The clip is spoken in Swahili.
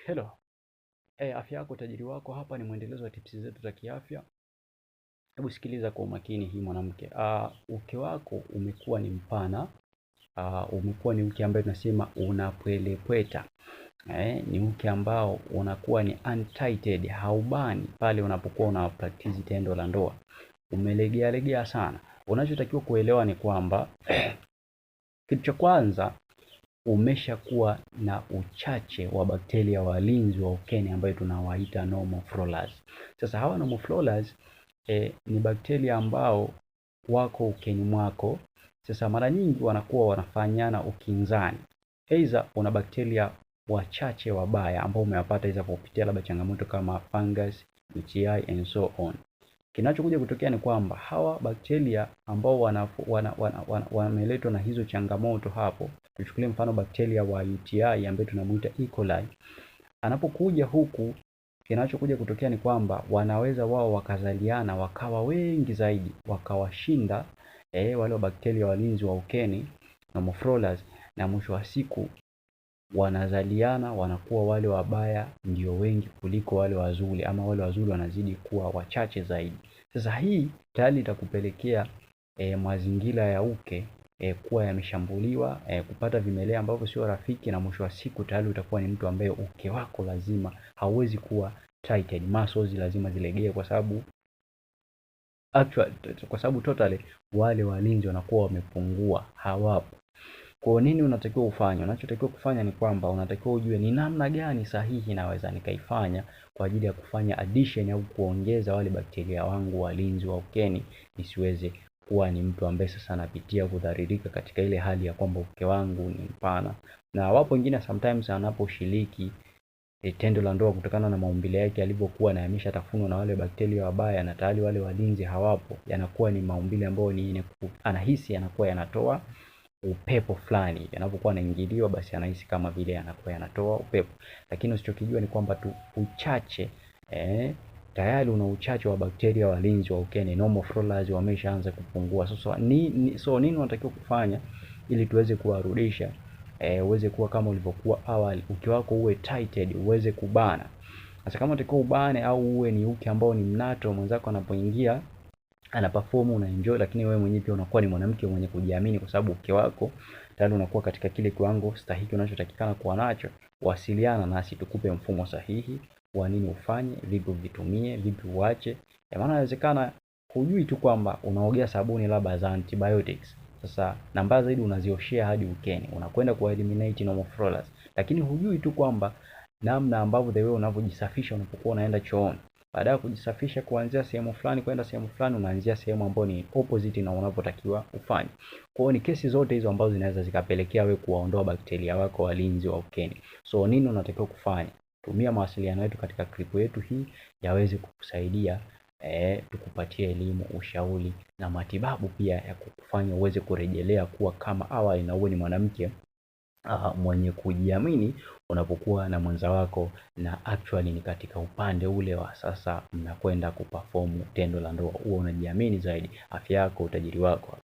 Hello. Afya yako utajiri wako, hapa ni mwendelezo wa tips zetu za kiafya. Hebu sikiliza kwa umakini hii mwanamke. Uke wako umekuwa ni mpana, umekuwa ni uke ambaye tunasema unapwelepweta. Ni uke ambao unakuwa ni untighted, haubani pale unapokuwa una practice tendo la ndoa. Umelegea legea sana. Unachotakiwa kuelewa ni kwamba kitu cha kwanza umeshakuwa na uchache wa bakteria walinzi wa ukeni ambayo tunawaita normal flowers. Sasa hawa normal flowers ni bakteria ambao wako ukeni mwako. Sasa mara nyingi wanakuwa wanafanyana ukinzani. Aidha una bakteria wachache wabaya ambao umewapata aidha kwa kupitia labda changamoto kama fungus, UTI and so on. Kinachokuja kutokea ni kwamba hawa bakteria ambao wameletwa na hizo changamoto hapo, tuchukulie mfano bakteria wa UTI ambaye tunamuita E. coli, anapokuja huku, kinachokuja kutokea ni kwamba wanaweza wao wakazaliana wakawa wengi zaidi, wakawashinda wale wa bakteria walinzi wa ukeni na flowers, na mwisho wa siku wanazaliana wanakuwa wale wabaya ndio wengi kuliko wale wazuri, ama wale wazuri wanazidi kuwa wachache zaidi. Sasa hii tayari itakupelekea mazingira ya uke kuwa yameshambuliwa, kupata vimelea ambavyo sio rafiki, na mwisho wa siku tayari utakuwa ni mtu ambaye uke wako lazima hauwezi kuwa tighted, muscles lazima zilegee kwa sababu totally wale walinzi wanakuwa wamepungua, hawapo. Kwa nini unatakiwa ufanye? Unachotakiwa kufanya ni kwamba unatakiwa ujue ni namna gani sahihi naweza nikaifanya kwa ajili ya kufanya addition au kuongeza wale bakteria wangu walinzi wa ukeni, nisiweze kuwa ni mtu ambaye sasa anapitia kudharirika katika ile hali ya kwamba uke wangu ni mpana. Na wapo wengine sometimes anaposhiriki tendo la ndoa, kutokana na maumbile yake alivyokuwa na yameshatafunwa na wale bakteria wabaya na tayari wale walinzi hawapo, yanakuwa ni maumbile ambayo ni anahisi yanakuwa yanatoa upepo fulani. Yanapokuwa yanaingiliwa basi anahisi kama vile yanakuwa yanatoa upepo. Lakini usichokijua ni kwamba tu uchache tayari una uchache wa bakteria walinzi wa ukeni, normal flowers wameshaanza kupungua. So nini unatakiwa kufanya ili tuweze kuwarudisha uweze kuwa kama ulivyokuwa awali, uke wako uwe tighted, uweze kubana. Sasa kama unatakiwa ubane au uwe ni uke ambao ni mnato, mwenzako anapoingia ana perform una enjoy, lakini wewe mwenyewe pia unakuwa ni mwanamke mwenye kujiamini kwa sababu uke wako tayari unakuwa katika kile kiwango stahiki unachotakikana kuwa nacho. Wasiliana nasi tukupe mfumo sahihi wa nini ufanye, vipi vitumie, vipi uache. Maana inawezekana hujui tu kwamba unaogea sabuni labda za antibiotics. Sasa na mbaya zaidi unazioshea hadi ukeni, unakwenda ku eliminate normal flowers, lakini hujui tu kwamba namna ambavyo the way unavyojisafisha unapokuwa unaenda chooni, baada ya kujisafisha kuanzia sehemu fulani kwenda sehemu fulani, unaanzia sehemu ambayo ni opposite na unavyotakiwa ufanye. Kwa hiyo ni kesi zote hizo ambazo zinaweza zikapelekea wewe kuwaondoa bakteria wako walinzi wa ukeni. So nini unatakiwa kufanya? Tumia mawasiliano yetu katika clip yetu hii yaweze kukusaidia tukupatie elimu, ushauri na matibabu pia ya kukufanya uweze kurejelea kuwa kama awali na uwe ni mwanamke mwenye kujiamini unapokuwa na mwenza wako, na actually ni katika upande ule wa sasa mnakwenda kuperform tendo la ndoa, uwe unajiamini zaidi. Afya yako utajiri wako.